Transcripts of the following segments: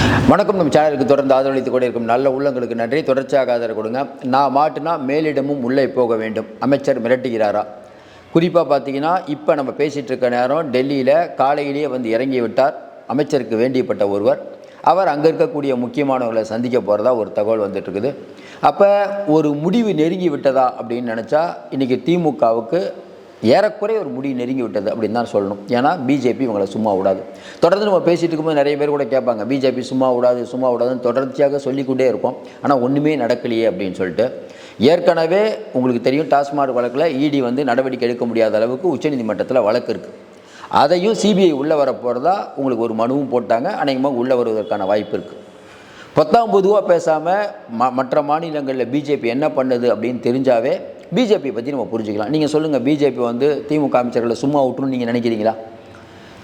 வணக்கம். நம்ம சேனலுக்கு தொடர்ந்து ஆதரவளித்து கூட இருக்கும் நல்ல உள்ளங்களுக்கு நன்றி. தொடர்ச்சியாக ஆதரவு கொடுங்க. நான் மாட்டுனா மேலிடமும் உள்ளே போக வேண்டும், அமைச்சர் மிரட்டுகிறாரா? குறிப்பாக பார்த்தீங்கன்னா, இப்போ நம்ம பேசிகிட்டு இருக்க நேரம் டெல்லியில் காலையிலேயே வந்து இறங்கி விட்டார் அமைச்சருக்கு வேண்டியப்பட்ட ஒருவர். அவர் அங்கே இருக்கக்கூடிய முக்கியமானவர்களை சந்திக்க போகிறதா ஒரு தகவல் வந்துட்டுருக்குது. அப்போ ஒரு முடிவு நெருங்கி விட்டதா அப்படின்னு நினச்சா, இன்றைக்கி திமுகவுக்கு ஏறக்குறைய ஒரு முடிவு நெருங்கி விட்டது அப்படின்னு தான் சொல்லணும். ஏன்னா பிஜேபி இவங்களை சும்மா விடாது. தொடர்ந்து நம்ம பேசிகிட்டு இருக்கும்போது நிறைய பேர் கூட கேட்பாங்க, பிஜேபி சும்மா விடாதுன்னு தொடர்ச்சியாக சொல்லிக்கொண்டே இருக்கும். ஆனால் ஒன்றுமே நடக்கலையே அப்படின்னு சொல்லிட்டு. ஏற்கனவே உங்களுக்கு தெரியும், டாஸ்மாக் வழக்கில் இடி வந்து நடவடிக்கை எடுக்க முடியாத அளவுக்கு உச்சநீதிமன்றத்தில் வழக்கு இருக்குது. அதையும் சிபிஐ உள்ளே வர போகிறதா உங்களுக்கு ஒரு மனுவும் போட்டாங்க. அநேகமாக உள்ளே வருவதற்கான வாய்ப்பு இருக்குது. பொதுவாக பேசாமல் மற்ற மாநிலங்களில் பிஜேபி என்ன பண்ணுது அப்படின்னு தெரிஞ்சாவே பிஜேபி பற்றி நம்ம புரிஞ்சுக்கலாம். நீங்கள் சொல்லுங்கள், பிஜேபி வந்து திமுக அமைச்சர்களை சும்மா விட்டுருன்னு நீங்கள் நினைக்கிறீங்களா?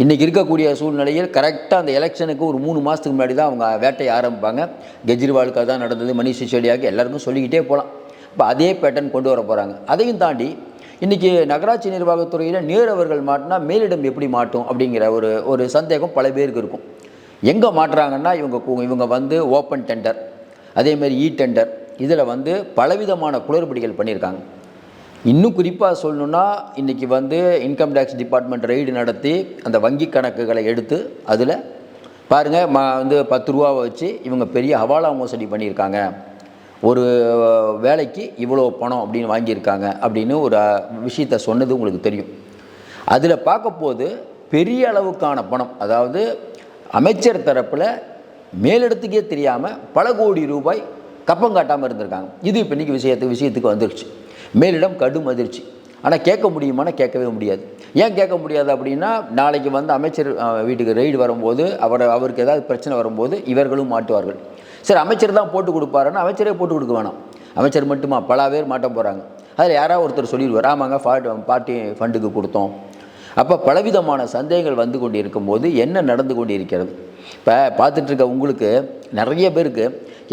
இன்றைக்கி இருக்கக்கூடிய சூழ்நிலையில் கரெக்டாக அந்த எலெக்ஷனுக்கு ஒரு 3 மாதத்துக்கு முன்னாடி தான் அவங்க வேட்டையை ஆரம்பிப்பாங்க. கெஜ்ரிவாலுக்கு தான் நடந்தது, மணிஷ் சிசோடியாவுக்கு, எல்லாருக்கும் சொல்லிக்கிட்டே போகலாம். இப்போ அதே பேட்டர்ன் கொண்டு வர போகிறாங்க. அதையும் தாண்டி இன்றைக்கி நகராட்சி நிர்வாகத்துறையில் நேரவர்கள் மாட்டினா மேலிடம் எப்படி மாட்டும் அப்படிங்கிற ஒரு சந்தேகம் பல பேருக்கு இருக்கும். எங்கே மாட்டுறாங்கன்னா, இவங்க வந்து ஓப்பன் டெண்டர், அதேமாதிரி இ டெண்டர், இதில் வந்து பலவிதமான குளறுபடிகள் பண்ணியிருக்காங்க. இன்னும் குறிப்பாக சொல்லணுன்னா, இன்றைக்கி வந்து இன்கம் டேக்ஸ் டிபார்ட்மெண்ட் ரெய்டு நடத்தி அந்த வங்கி கணக்குகளை எடுத்து அதில் பாருங்கள், வந்து 10 ரூபாவை வச்சு இவங்க பெரிய ஹவாலா மோசடி பண்ணியிருக்காங்க, ஒரு வேலைக்கு இவ்வளோ பணம் அப்படின்னு வாங்கியிருக்காங்க அப்படின்னு ஒரு விஷயத்தை சொன்னது உங்களுக்கு தெரியும். அதில் பார்க்கும்போது பெரிய அளவுக்கான பணம், அதாவது அமைச்சர் தரப்பில் மேலிடத்துக்கே தெரியாமல் பல கோடி ரூபாய் கப்பம் காட்டாமல் இருந்திருக்காங்க. இது இப்போ இன்றைக்கி விஷயத்துக்கு வந்துருச்சு. மேலிடம் கடும் அதிர்ச்சி. ஆனால் கேட்க முடியுமானா கேட்கவே முடியாது. ஏன் கேட்க முடியாது அப்படின்னா, நாளைக்கு வந்து அமைச்சர் வீட்டுக்கு ரெய்டு வரும்போது அவருக்கு ஏதாவது பிரச்சனை வரும்போது இவர்களும் மாட்டுவார்கள். சரி, அமைச்சர் தான் போட்டு கொடுப்பாருன்னா அமைச்சரே போட்டு கொடுக்க வேணாம். அமைச்சர் மட்டுமா, பல பேர் மாட்ட போகிறாங்க. அதில் யாராவது ஒருத்தர் சொல்லிடுவார், ஆமாங்க பார்ட்டி ஃபண்டுக்கு கொடுத்தோம். அப்போ பலவிதமான சந்தேகங்கள் வந்து கொண்டு இருக்கும்போது என்ன நடந்து கொண்டு இருக்கிறது? இப்போ பார்த்துட்ருக்க உங்களுக்கு நிறைய பேருக்கு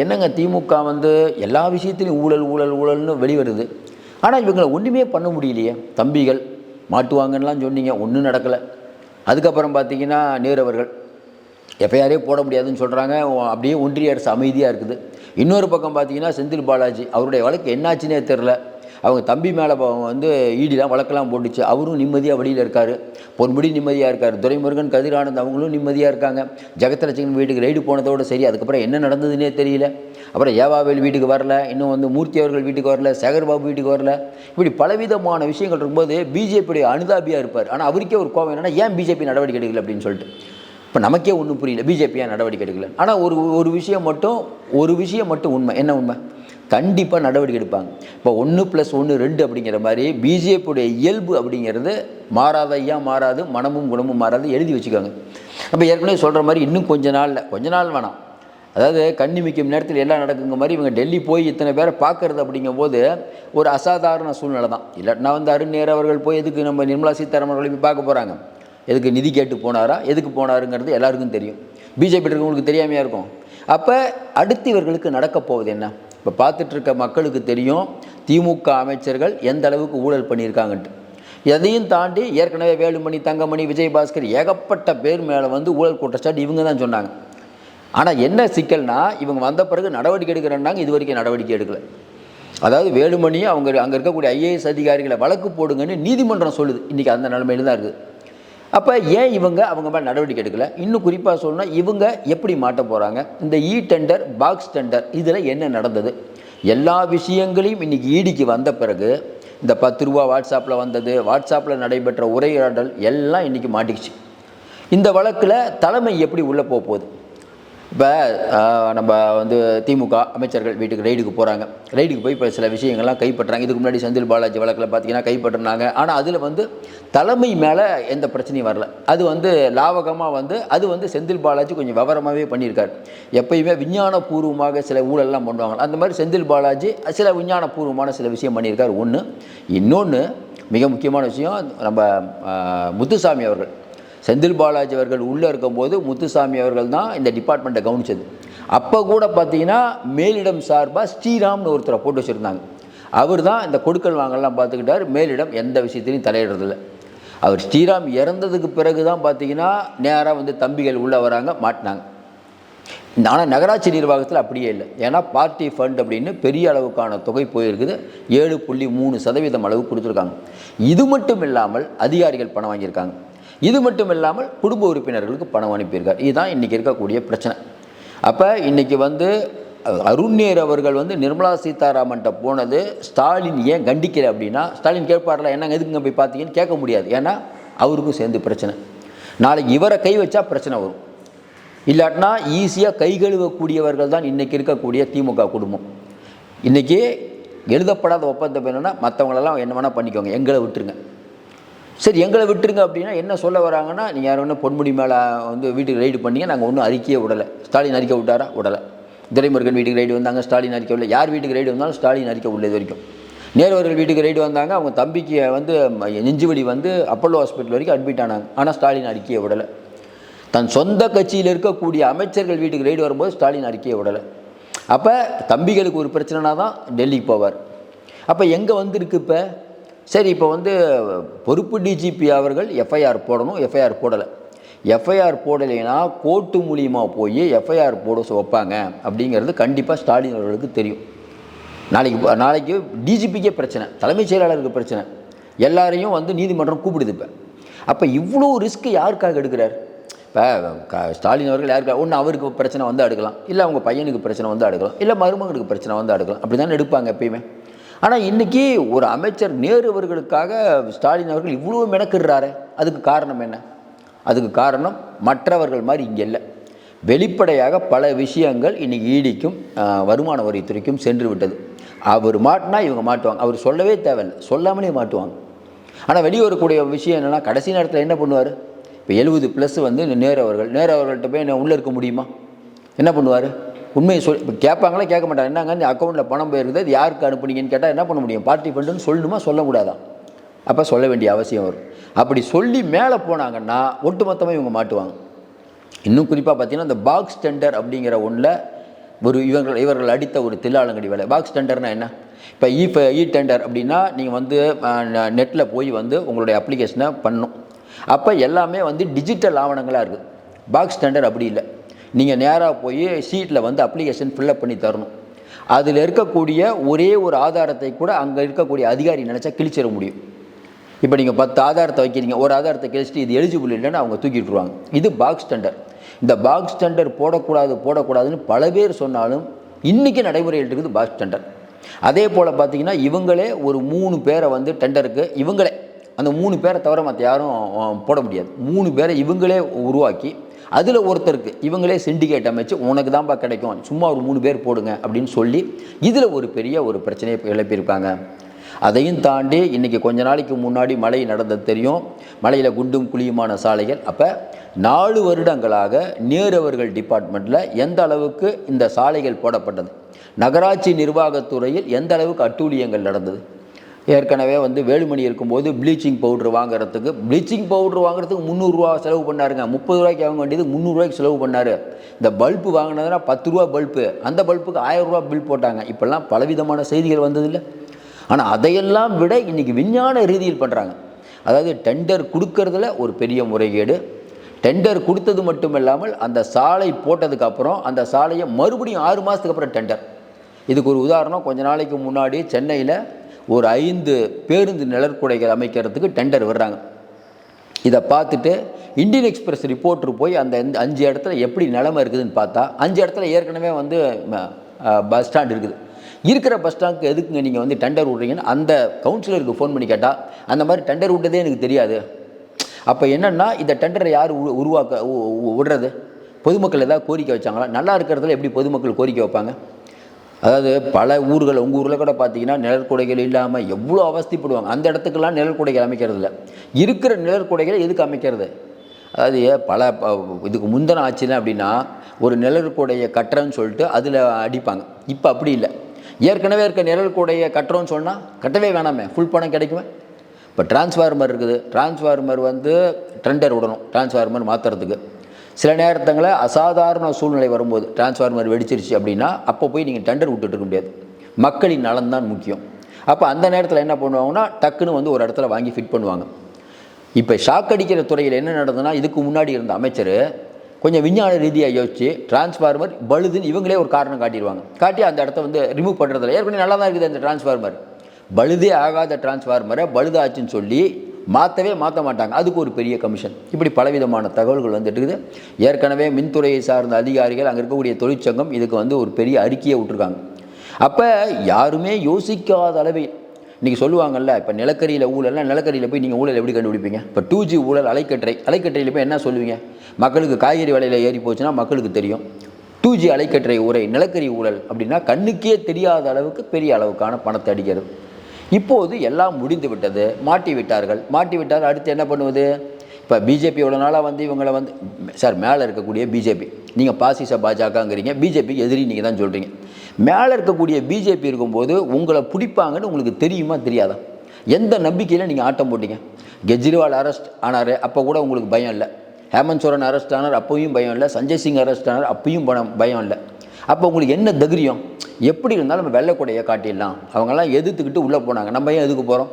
என்னங்க, திமுக வந்து எல்லா விஷயத்துலையும் ஊழல்னு வெளிவருது, ஆனால் இவங்களை ஒன்றுமே பண்ண முடியலையே. தம்பிகள் மாட்டுவாங்கன்னெலாம் சொன்னீங்க, ஒன்றும் நடக்கலை. அதுக்கப்புறம் பார்த்தீங்கன்னா, நேரவர்கள் எஃப்ஐஆரே போட முடியாதுன்னு சொல்கிறாங்க. அப்படியே ஒன்றிய அரசு அமைதியாக இருக்குது. இன்னொரு பக்கம் பார்த்தீங்கன்னா, செந்தில் பாலாஜி அவருடைய வழக்கு என்னாச்சுன்னே தெரில. அவங்க தம்பி மேலே வந்து ஈடிலாம் வழக்கெல்லாம் போட்டுச்சு. அவரும் நிம்மதியாக வழியில் இருக்கார். பொன்முடி நிம்மதியாக இருக்கார். துரைமுருகன், கதிரானந்த் அவங்களும் நிம்மதியாக இருக்காங்க. ஜெகத்ரட்சகன் வீட்டுக்கு ரெய்டு போனதோடு சரி. அதுக்கப்புறம் என்ன நடந்ததுன்னே தெரியல. அப்புறம் ஏவாவேல் வீட்டுக்கு வரல, இன்னும் வந்து மூர்த்தி அவர்கள் வீட்டுக்கு வரல, சேகர்பாபு வீட்டுக்கு வரல. இப்படி பலவிதமான விஷயங்கள் இருக்கும்போது பிஜேபியுடைய அனுதாபியாக இருப்பார். ஆனால் அவருக்கே ஒரு கோவம் என்னென்னா, ஏன் பிஜேபி நடவடிக்கை எடுக்கல அப்படின்னு சொல்லிட்டு. இப்போ நமக்கே ஒன்றும் புரியல, பிஜேபி ஏன் நடவடிக்கை எடுக்கல. ஆனால் ஒரு விஷயம் மட்டும் உண்மை. என்ன உண்மை? கண்டிப்பாக நடவடிக்கை எடுப்பாங்க. இப்போ 1+1 2 அப்படிங்கிற மாதிரி பிஜேபியுடைய இயல்பு அப்படிங்கிறது மாறாது, மனமும் குணமும் மாறாது. எழுதி வச்சுக்கோங்க. அப்போ ஏற்கனவே சொல்கிற மாதிரி இன்னும் கொஞ்ச நாள் வேணாம். அதாவது கண்ணிமிக்கும் நேரத்தில் எல்லாம் நடக்குங்க மாதிரி இவங்க டெல்லி போய் இத்தனை பேரை பார்க்குறது அப்படிங்கும்போது ஒரு அசாதாரண சூழ்நிலை தான். இல்லாட்டினா வந்து அருண் அவர்கள் போய் எதுக்கு நம்ம நிர்மலா சீதாராமன் அவர்களை போய் பார்க்க போகிறாங்க? எதுக்கு நிதி கேட்டு போனாரா, எதுக்கு போனாருங்கிறது எல்லாருக்கும் தெரியும். பிஜேபி இருக்கவங்களுக்கு தெரியாமையாக இருக்கும். அப்போ அடுத்து இவர்களுக்கு நடக்கப் போவது என்ன? இப்போ பார்த்துட்ருக்க மக்களுக்கு தெரியும் திமுக அமைச்சர்கள் எந்த அளவுக்கு ஊழல் பண்ணியிருக்காங்கன்ட்டு. எதையும் தாண்டி ஏற்கனவே வேலுமணி, தங்கமணி, விஜயபாஸ்கர் ஏகப்பட்ட பேர் மேலே வந்து ஊழல் குற்றச்சாட்டு இவங்க தான் சொன்னாங்க. ஆனால் என்ன சிக்கல்னா, இவங்க வந்த பிறகு நடவடிக்கை எடுக்கிறேன்னாங்க, இது வரைக்கும் நடவடிக்கை எடுக்கலை. அதாவது வேலுமணியும் அங்கே இருக்கக்கூடிய ஐஏஎஸ் அதிகாரிகளை வழக்கு போடுங்கன்னு நீதிமன்றம் சொல்லுது. இன்றைக்கி அந்த நிலைமையில் தான் இருக்குது. அப்போ ஏன் அவங்க மேலே நடவடிக்கை எடுக்கலை? இன்னும் குறிப்பாக சொல்லணும்னா, இவங்க எப்படி மாட்ட போகிறாங்க? இந்த இ டெண்டர், பாக்ஸ் டெண்டர், இதில் என்ன நடந்தது? எல்லா விஷயங்களையும் இன்றைக்கி ஈடிக்கு வந்த பிறகு இந்த 10 ரூபா வாட்ஸ்அப்பில் வந்தது, வாட்ஸ்அப்பில் நடைபெற்ற உரையாடல் எல்லாம் இன்றைக்கி மாட்டிக்கிச்சு. இந்த வழக்கில் தலைமை எப்படி உள்ளே போகுது? இப்போ நம்ம வந்து திமுக அமைச்சர்கள் வீட்டுக்கு ரெய்டுக்கு போகிறாங்க. ரெய்டுக்கு போய் இப்போ சில விஷயங்கள்லாம் கைப்பற்றுறாங்க. இதுக்கு முன்னாடி செந்தில் பாலாஜி வழக்கில் பார்த்தீங்கன்னா கைப்பற்றினாங்க. ஆனால் அதில் வந்து தலைமை மேலே எந்த பிரச்சனையும் வரல. அது வந்து லாவகமாக அது வந்து செந்தில் பாலாஜி கொஞ்சம் விவரமாகவே பண்ணியிருக்காரு. எப்பயுமே விஞ்ஞானபூர்வமாக சில ஊழல்லாம் பண்ணுவாங்க. அந்த மாதிரி செந்தில் பாலாஜி சில விஞ்ஞானபூர்வமான சில விஷயம் பண்ணியிருக்காரு. ஒன்று. இன்னொன்று மிக முக்கியமான விஷயம், நம்ம முத்துசாமி அவர்கள், செந்தில் பாலாஜி அவர்கள் உள்ளே இருக்கும்போது முத்துசாமி அவர்கள் தான் இந்த டிபார்ட்மெண்ட்டை கவனித்தது. அப்போ கூட பார்த்தீங்கன்னா மேலிடம் சார்பாக ஸ்ரீராம்னு ஒருத்தரை போட்டு வச்சுருந்தாங்க. அவர் தான் இந்த கொடுக்கல் வாங்கலாம் பார்த்துக்கிட்டார். மேலிடம் எந்த விஷயத்திலையும் தலையிடுறதில்லை. அவர் ஸ்ரீராம் இறந்ததுக்கு பிறகு தான் பார்த்தீங்கன்னா நேராக வந்து தம்பிகள் உள்ளே வராங்க, மாட்டினாங்க. ஆனால் நகராட்சி நிர்வாகத்தில் அப்படியே இல்லை. ஏன்னா பார்ட்டி ஃபண்ட் அப்படின்னு பெரிய அளவுக்கான தொகை போயிருக்குது. 7.3% அளவு கொடுத்துருக்காங்க. இது மட்டும் இல்லாமல் அதிகாரிகள் பணம் வாங்கியிருக்காங்க. இது மட்டும் இல்லாமல் குடும்ப உறுப்பினர்களுக்கு பணம் அனுப்பியிருக்கார். இதுதான் இன்றைக்கி இருக்கக்கூடிய பிரச்சனை. அப்போ இன்றைக்கி அருண்நேர் அவர்கள் நிர்மலா சீதாராமன்ட்ட போனது ஸ்டாலின் ஏன் கண்டிக்கல அப்படின்னா, ஸ்டாலின் கேட்பார்ல என்னங்க எதுக்குங்க போய் பார்த்தீங்கன்னு கேட்க முடியாது. ஏன்னா அவருக்கும் சேர்ந்து பிரச்சனை. நாளைக்கு இவரை கை வச்சா பிரச்சனை வரும். இல்லாட்டினா ஈஸியாக கை கழுவக்கூடியவர்கள் தான் இன்றைக்கி இருக்கக்கூடிய திமுக குடும்பம். இன்றைக்கி எழுதப்படாத ஒப்பந்தம் என்னென்னா, மற்றவங்களெல்லாம் என்ன வேணால் பண்ணிக்கோங்க, எங்களை விட்டுருங்க. சரி, எங்களை விட்டுருங்க அப்படின்னா என்ன சொல்ல வராங்கன்னா, நீங்கள் யாரும் ஒன்றும் பொன்முடி மேலே வீட்டுக்கு ரைடு பண்ணிங்க, நாங்கள் ஒன்றும் அறிக்கையே விடலை. ஸ்டாலின் அறிக்கை விட்டாரா? விடலை. துரைமுருகன் வீட்டுக்கு ரைடு வந்தாங்க, ஸ்டாலின் அறிக்கை விடலை. யார் வீட்டுக்கு ரைடு வந்தாலும் ஸ்டாலின் அறிக்கை உள்ளது வரைக்கும். நேருவர்கள் வீட்டுக்கு ரைடு வந்தாங்க, அவங்க தம்பிக்கு நெஞ்சுவலி அப்பல்லோ ஹாஸ்பிட்டல் வரைக்கும் அட்மிட் ஆனாங்க. ஆனால் ஸ்டாலின் அறிக்கையை விடலை. தன் சொந்த கட்சியில் இருக்கக்கூடிய அமைச்சர்கள் வீட்டுக்கு ரைடு வரும்போது ஸ்டாலின் அறிக்கையை விடலை. அப்போ தம்பிகளுக்கு ஒரு பிரச்சனைனா தான் டெல்லிக்கு போவார். அப்போ எங்கே இருக்கு இப்போ? சரி, இப்போ பொறுப்பு டிஜிபி அவர்கள் எஃப்ஐஆர் போடணும், எஃப்ஐஆர் போடலை. எஃப்ஐஆர் போடலைன்னா கோர்ட்டு மூலியமாக போய் எஃப்ஐஆர் போட வைப்பாங்க அப்படிங்கிறது கண்டிப்பாக ஸ்டாலின் அவர்களுக்கு தெரியும். நாளைக்கு டிஜிபிக்கே பிரச்சனை, தலைமைச் செயலாளருக்கு பிரச்சனை, எல்லாரையும் நீதிமன்றம் கூப்பிடுது. இப்போ அப்போ இவ்வளோ ரிஸ்க் யாருக்காக எடுக்கிறார்? இப்போ ஸ்டாலின் அவர்கள் யாருக்காக? ஒன்று அவருக்கு பிரச்சனை அடுக்கலாம், இல்லை அவங்க பையனுக்கு பிரச்சனை அடுக்கலாம், இல்லை மருமகனுக்கு பிரச்சனை அடுக்கலாம். அப்படி தானே எடுப்பாங்க எப்பயுமே. ஆனால் இன்றைக்கி ஒரு அமைச்சர் நேரு அவர்களுக்காக ஸ்டாலின் அவர்கள் இவ்வளோ மெனக்கிடுறாரு. அதுக்கு காரணம் என்ன? அதுக்கு காரணம் மற்றவர்கள் மாதிரி இங்கே இல்லை. வெளிப்படையாக பல விஷயங்கள் இன்றைக்கி ஈடிக்கும் வருமான வரித்துறைக்கும் சென்று விட்டது. அவர் மாட்டினா இவங்க மாட்டுவாங்க. அவர் சொல்லவே தேவையில்லை, சொல்லாமலே மாட்டுவாங்க. ஆனால் வெளியே வரக்கூடிய விஷயம் என்னென்னா, கடைசி நேரத்தில் என்ன பண்ணுவார்? இப்போ 70+ நேரு அவர்கள்ட்ட போய் உள்ளே இருக்க முடியுமா? என்ன பண்ணுவார்? உண்மையை இப்போ கேட்பாங்களா? கேட்க மாட்டாங்க. என்னங்க இந்த அக்கௌண்ட்டில் பணம் போயிருக்குது, அது யாருக்கு அனுப்புனீங்கன்னு கேட்டால் என்ன பண்ண முடியும்? பார்ட்டி ஃபண்டுன்னு சொல்லணுமா? சொல்லக்கூடாதான். அப்போ சொல்ல வேண்டிய அவசியம் வரும். அப்படி சொல்லி மேலே போனாங்கன்னா ஒட்டுமொத்தமாக இவங்க மாட்டுவாங்க. இன்னும் குறிப்பாக பார்த்தீங்கன்னா, இந்த பாக்ஸ் டெண்டர் அப்படிங்கிற ஒன்றில் இவர்கள் அடித்த ஒரு தில்லாலங்கடி வேலை. பாக்ஸ் டெண்டர்னால் என்ன? இப்போ இ டெண்டர் அப்படின்னா நீங்கள் நெட்டில் போய் உங்களுடைய அப்ளிகேஷனை பண்ணணும். அப்போ எல்லாமே டிஜிட்டல் ஆவணங்களாக இருக்குது. பாக்ஸ் டெண்டர் அப்படி இல்லை. நீங்கள் நேராக போய் சீட்டில் அப்ளிகேஷன் ஃபில்லப் பண்ணி தரணும். அதில் இருக்கக்கூடிய ஒரே ஒரு ஆதாரத்தை கூட அங்கே இருக்கக்கூடிய அதிகாரி நினச்சா கிழிச்சிட முடியும். இப்போ நீங்கள் 10 ஆதாரத்தை வைக்கிறீங்க, ஒரு ஆதாரத்தை கிழிச்சிட்டு இது எலிஜிபிள் இல்லைன்னு அவங்க தூக்கிட்டுருவாங்க. இது பாக்ஸ் டெண்டர். இந்த பாக்ஸ் டெண்டர் போடக்கூடாதுன்னு பல பேர் சொன்னாலும் இன்றைக்கி நடைமுறையில் இருக்குது பாக்ஸ் டெண்டர். அதே போல் பார்த்திங்கன்னா, இவங்களே ஒரு 3 பேரை டெண்டருக்கு இவங்களே அந்த 3 பேரை தவிர மற்ற யாரும் போட முடியாது. 3 பேரை இவங்களே உருவாக்கி அதில் ஒருத்தருக்கு இவங்களே சிண்டிகேட் அமைச்சு உனக்கு தான்ப்பா கிடைக்கும், சும்மா ஒரு 3 பேர் போடுங்க அப்படின்னு சொல்லி இதில் ஒரு பெரிய ஒரு பிரச்சனையை எழுப்பியிருக்காங்க. அதையும் தாண்டி இன்றைக்கி கொஞ்ச நாளைக்கு முன்னாடி மழை நடந்தது தெரியும். மழையில் குண்டும் குழியுமான சாலைகள். அப்போ 4 வருடங்களாக நேரு அவர்கள் டிபார்ட்மெண்ட்டில் எந்த அளவுக்கு இந்த சாலைகள் போடப்பட்டது, நகராட்சி நிர்வாகத்துறையில் எந்த அளவுக்கு அட்டூழியங்கள் நடந்தது. ஏற்கனவே வேலுமணி இருக்கும்போது ப்ளீச்சிங் பவுட்ரு வாங்குறதுக்கு 300 ரூபா செலவு பண்ணாருங்க. 30 ரூபாய்க்கு வாங்க வேண்டியது 300 ரூபாய்க்கு செலவு பண்ணார். இந்த பல்பு வாங்கினதுனா 10 ரூபா பல்பு, அந்த பல்புக்கு 1000 ரூபா பில் போட்டாங்க. இப்போல்லாம் பலவிதமான செய்திகள் வந்ததில்லை. ஆனால் அதையெல்லாம் விட இன்றைக்கி விஞ்ஞான ரீதியில் பண்ணுறாங்க. அதாவது டெண்டர் கொடுக்கறதுல ஒரு பெரிய முறைகேடு. டெண்டர் கொடுத்தது மட்டும் இல்லாமல் அந்த சாலை போட்டதுக்கப்புறம் அந்த சாலையை மறுபடியும் 6 மாதத்துக்கு அப்புறம் டெண்டர். இதுக்கு ஒரு உதாரணம், கொஞ்ச நாளைக்கு முன்னாடி சென்னையில் ஒரு 5 பேருந்து நிழற்குடைகள் அமைக்கிறதுக்கு டெண்டர் விடுறாங்க. இதை பார்த்துட்டு இந்தியன் எக்ஸ்பிரஸ் ரிப்போர்ட்டர் போய் அந்த 5 இடத்துல எப்படி நிலைமை இருக்குதுன்னு பார்த்தா, 5 இடத்துல ஏற்கனவே பஸ் ஸ்டாண்ட் இருக்குது. இருக்கிற பஸ் ஸ்டாண்டுக்கு எதுக்குங்க நீங்கள் டெண்டர் விட்றீங்கன்னு அந்த கவுன்சிலருக்கு ஃபோன் பண்ணி கேட்டால், அந்த மாதிரி டெண்டர் விட்டதே எனக்கு தெரியாது. அப்போ என்னென்னா, இந்த டெண்டரை யார் விடுறது? பொதுமக்கள் ஏதாவது கோரிக்கை வச்சாங்களா? நல்லா இருக்கிறதுல எப்படி பொதுமக்கள் கோரிக்கை வைப்பாங்க? அதாவது பல ஊர்கள், உங்கள் ஊரில் கூட பார்த்தீங்கன்னா நிழற்குடைகள் இல்லாமல் எவ்வளோ அவஸ்திப்படுவாங்க. அந்த இடத்துக்கெல்லாம் நிழற்குடைகள் அமைக்கிறது இல்லை. இருக்கிற நிழற்குடைகளை எதுக்கு அமைக்கிறது? அதாவது இதுக்கு முந்தின ஆட்சியில் அப்படின்னா ஒரு நிழற்குடையை கட்டுறேன்னு சொல்லிட்டு அதில் அடிப்பாங்க. இப்போ அப்படி இல்லை. ஏற்கனவே இருக்க நிழற்குடையை கட்டுறோன்னு சொன்னால் கட்டவே வேணாமே, ஃபுல் பணம் கிடைக்குமே. இப்போ டிரான்ஸ்ஃபார்மர் இருக்குது. டிரான்ஸ்ஃபார்மர் டெண்டர் விடணும் டிரான்ஸ்ஃபார்மர் மாற்றுறதுக்கு. சில நேரத்தில் அசாதாரண சூழ்நிலை வரும்போது டிரான்ஸ்ஃபார்மர் வெடிச்சிருச்சு அப்படின்னா அப்போ போய் நீங்கள் டெண்டர் விட்டுட்டு இருக்க முடியாது. மக்களின் நலன் தான் முக்கியம். அப்போ அந்த நேரத்தில் என்ன பண்ணுவாங்கன்னா, டக்குன்னு ஒரு இடத்துல வாங்கி ஃபிட் பண்ணுவாங்க. இப்போ ஷாக் அடிக்கிற துறையில் என்ன நடந்ததுன்னா, இதுக்கு முன்னாடி இருந்த அமைச்சர் கொஞ்சம் விஞ்ஞான ரீதியாக யோசிச்சு டிரான்ஸ்ஃபார்மர் பழுதுன்னு இவங்களே ஒரு காரணம் காட்டிடுவாங்க. காட்டி அந்த இடத்த வந்து ரிமூவ் பண்ணுறதில்ல. ஏற்கனவே நல்லா தான் இருக்குது அந்த டிரான்ஸ்ஃபார்மர். பழுதே ஆகாத டிரான்ஸ்ஃபார்மரை பழுதாச்சுன்னு சொல்லி மாற்றவே மாற்ற மாட்டாங்க. அதுக்கு ஒரு பெரிய கமிஷன். இப்படி பலவிதமான தகவல்கள் வந்துட்டு இருக்குது. ஏற்கனவே மின்துறையை சார்ந்த அதிகாரிகள், அங்கே இருக்கக்கூடிய தொழிற்சங்கம் இதுக்கு வந்து ஒரு பெரிய அறிக்கையை விட்டுருக்காங்க. அப்போ யாருமே யோசிக்காத அளவில் இன்றைக்கி சொல்லுவாங்கள்ல, இப்போ நிலக்கரியில் ஊழல்னால் நிலக்கரியில் போய் நீங்கள் ஊழல் எப்படி கண்டுபிடிப்பீங்க? இப்போ 2G ஊழல் அலைக்கற்றையில் போய் என்ன சொல்லுவீங்க? மக்களுக்கு காய்கறி விலையில் ஏறி போச்சுன்னா மக்களுக்கு தெரியும். 2G அலைக்கற்றை உரை நிலக்கரி ஊழல் அப்படின்னா கண்ணுக்கே தெரியாத அளவுக்கு பெரிய அளவுக்கான பணத்தை அடிக்கிறது. இப்போது எல்லாம் முடிந்து விட்டது. மாட்டி விட்டார்கள். அடுத்து என்ன பண்ணுவது? இப்போ பிஜேபி எவ்வளோ நாளாக வந்து இவங்களை வந்து சார் மேலே இருக்கக்கூடிய பிஜேபி, நீங்கள் பாசிச பாஜகங்கிறீங்க, பிஜேபி எதிரி நீங்கள் தான் சொல்கிறீங்க. மேலே இருக்கக்கூடிய பிஜேபி இருக்கும்போது உங்களை பிடிப்பாங்கன்னு உங்களுக்கு தெரியுமா தெரியாதா? எந்த நம்பிக்கையில் நீங்கள் ஆட்டம் போட்டீங்க? கெஜ்ரிவால் அரெஸ்ட் ஆனார், அப்போ கூட உங்களுக்கு பயம் இல்லை. ஹேமந்த் சோரன் அரெஸ்ட் ஆனார், அப்போயும் பயம் இல்லை. சஞ்சய் சிங் அரெஸ்ட் ஆனார், அப்பயும் பயம் இல்லை. அப்போ உங்களுக்கு என்ன தைரியம்? எப்படி இருந்தாலும் நம்ம வெள்ளைக்கூடையை காட்டிடலாம். அவங்கெல்லாம் எதிர்த்துக்கிட்டு உள்ளே போனாங்க. நம்ம ஏன் எதுக்கு போகிறோம்?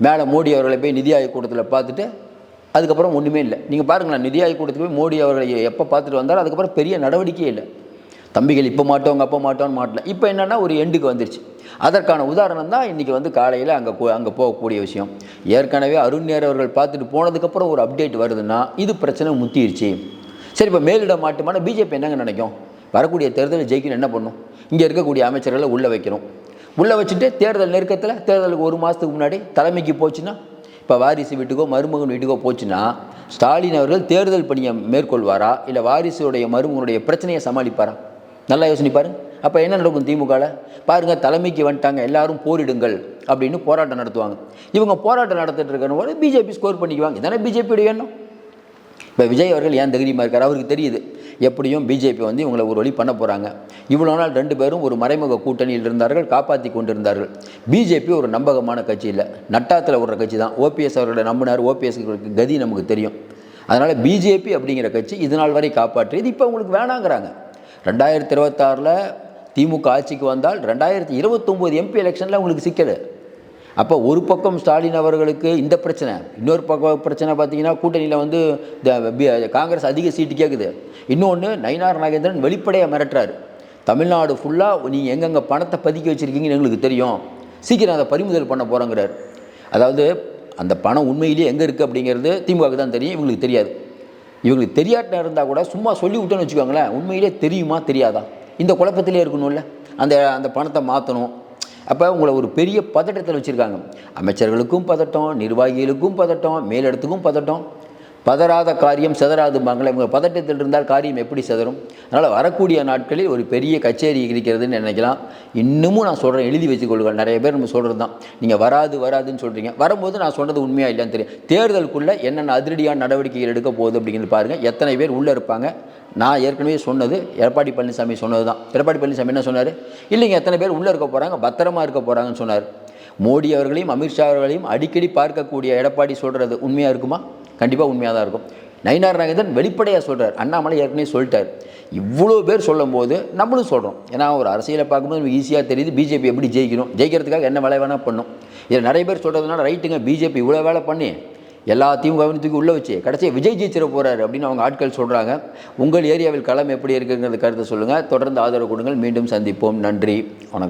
மேலே மோடி அவர்களை போய் நிதி ஆயோக் கூட்டத்தில் பார்த்துட்டு அதுக்கப்புறம் ஒன்றுமே இல்லை. நீங்கள் பாருங்களேன், நிதி ஆயோக் கூட்டத்தில் போய் மோடி அவர்களை எப்போ பார்த்துட்டு வந்தாலும் அதுக்கப்புறம் பெரிய நடவடிக்கையே இல்லை. தம்பிகள் இப்போ மாட்டோங்க அப்போ மாட்டோன்னு மாட்டல. இப்போ என்னென்னா ஒரு எண்டுக்கு வந்துருச்சு. அதற்கான உதாரணம் தான் இன்றைக்கி வந்து காலையில் அங்கே போகக்கூடிய விஷயம். ஏற்கனவே அருண் நேரு அவர்கள் பார்த்துட்டு போனதுக்கப்புறம் ஒரு அப்டேட் வருதுன்னா இது பிரச்சனை முத்திடுச்சு. சரி, இப்போ மேலிட மாட்டுமான பிஜேபி என்னங்க நினைக்கும்? வரக்கூடிய தேர்தலில் ஜெயிக்கணும் என்ன பண்ணும்? இங்கே இருக்கக்கூடிய அமைச்சர்களை உள்ளே வைக்கணும். உள்ளே வச்சுட்டு தேர்தல் நெருக்கத்தில், தேர்தலுக்கு ஒரு மாதத்துக்கு முன்னாடி தலைமைக்கு போச்சுன்னா, இப்போ வாரிசு வீட்டுக்கோ மருமகன் வீட்டுக்கோ போச்சுன்னா ஸ்டாலின் அவர்கள் தேர்தல் பணியை மேற்கொள்வாரா, இல்லை வாரிசுடைய மருமகனுடைய பிரச்சனையை சமாளிப்பாரா? நல்லா யோசனைப்பாரு. அப்போ என்ன நடக்கும்? திமுகவில் பாருங்கள், தலைமைக்கு வந்துட்டாங்க, எல்லாரும் போரிடுங்கள் அப்படின்னு போராட்டம் நடத்துவாங்க. இவங்க போராட்டம் நடத்திட்டு இருக்கணும், பிஜேபி ஸ்கோர் பண்ணிக்குவாங்க. இதானே பிஜேபியோட எண்ணம். இப்போ விஜய் அவர்கள் ஏன் தைரியமாக இருக்கார்? அவருக்கு தெரியுது எப்படியும் பிஜேபி வந்து இவங்களை ஒரு வழி பண்ண போகிறாங்க. இவ்வளோ நாள் 2 பேரும் ஒரு மறைமுக கூட்டணியில் இருந்தார்கள், காப்பாற்றி கொண்டிருந்தார்கள். பிஜேபி ஒரு நம்பகமான கட்சி இல்லை, நட்டாத்தில் விடுற கட்சி தான். ஓபிஎஸ் அவர்களை நம்பினார், ஓபிஎஸ்க்கு கதி நமக்கு தெரியும். அதனால் பிஜேபி அப்படிங்கிற கட்சி இது நாள் வரை காப்பாற்றியது. இப்போ உங்களுக்கு வேணாங்கிறாங்க. 2026 திமுக ஆட்சிக்கு வந்தால் 2029 எம்பி எலெக்ஷனில் உங்களுக்கு சிக்கல். அப்போ ஒரு பக்கம் ஸ்டாலின் அவர்களுக்கு இந்த பிரச்சனை, இன்னொரு பக்கம் பிரச்சனை பார்த்தீங்கன்னா கூட்டணியில் வந்து காங்கிரஸ் அதிக சீட்டு கேட்குது. இன்னொன்று நயினார் நாகேந்திரன் வெளிப்படையாக மிரட்டுறாரு, தமிழ்நாடு ஃபுல்லாக நீங்கள் எங்கெங்கே பணத்தை பதுக்கி வச்சுருக்கீங்கன்னு எங்களுக்கு தெரியும், சீக்கிரம் அதை பறிமுதல் பண்ண போகிறோங்கிறார். அதாவது அந்த பணம் உண்மையிலேயே எங்கே இருக்குது அப்படிங்கிறது திமுகவுக்கு தான் தெரியும், இவங்களுக்கு தெரியாது. இவங்களுக்கு தெரியாட்டினா இருந்தால் கூட சும்மா சொல்லி விட்டோன்னு வச்சுக்கோங்களேன், உண்மையிலே தெரியுமா தெரியாதா? இந்த குழப்பத்திலே இருக்கணும்ல, அந்த பணத்தை மாற்றணும். அப்போ உங்களை ஒரு பெரிய பதட்டத்தில் வச்சுருக்காங்க. அமைச்சர்களுக்கும் பதட்டம், நிர்வாகிகளுக்கும் பதட்டம், மேலிடத்துக்கும் பதட்டம். பதறாத காரியம் சிதறாதும்பாங்களே, இவங்க பதட்டத்தில் இருந்தால் காரியம் எப்படி சிதறும்? அதனால் வரக்கூடிய நாட்களில் ஒரு பெரிய கச்சேரி இருக்கிறதுன்னு நினைக்கலாம். இன்னமும் நான் சொல்கிறேன், எழுதி வச்சுக்கொள்ளுங்கள். நிறைய பேர் நம்ம சொல்கிறது தான், நீங்கள் வராதுன்னு சொல்கிறீங்க. வரும்போது நான் சொன்னது உண்மையாக இல்லைன்னு தெரியும். தேர்தலுக்குள்ளே என்னென்ன அதிரடியான நடவடிக்கைகள் எடுக்க போகுது அப்படிங்கிறது பாருங்கள். எத்தனை பேர் உள்ளே இருப்பாங்க? நான் ஏற்கனவே சொன்னது எடப்பாடி பழனிசாமி சொன்னது தான். எடப்பாடி பழனிசாமி என்ன சொன்னார்? இல்லைங்க, எத்தனை பேர் உள்ளே இருக்க போகிறாங்க, பத்திரமா இருக்க போகிறாங்கன்னு சொன்னார். மோடி அவர்களையும் அமித்ஷா அவர்களையும் அடிக்கடி பார்க்கக்கூடிய எடப்பாடி சொல்கிறது உண்மையாக இருக்குமா? கண்டிப்பாக உண்மையாக தான் இருக்கும். நயினார் நாகேந்திரன் வெளிப்படையாக சொல்கிறார், அண்ணாமலை ஏற்கனவே சொல்லிட்டார். இவ்வளோ பேர் சொல்லும் போது நம்மளும் சொல்கிறோம். ஏன்னா ஒரு அரசியலை பார்க்கும்போது நமக்கு ஈஸியாக தெரியுது பிஜேபி எப்படி ஜெயிக்கணும், ஜெயிக்கிறதுக்காக என்ன வேலை வேணால் பண்ணும். இதில் நிறைய பேர் சொல்கிறதுனால ரைட்டுங்க, பிஜேபி இவ்வளோ வேலை பண்ணி எல்லாத்தையும் கவனத்துக்கு உள்ளே வச்சு கடைசியாக விஜய் ஜெயிச்சிட போகிறாரு அப்படின்னு அவங்க ஆட்கள் சொல்கிறாங்க. உங்கள் ஏரியாவில் களம் எப்படி இருக்குங்கிறது கருத்தை சொல்லுங்கள். தொடர்ந்து ஆதரவு கொடுங்கள். மீண்டும் சந்திப்போம். நன்றி, வணக்கம்.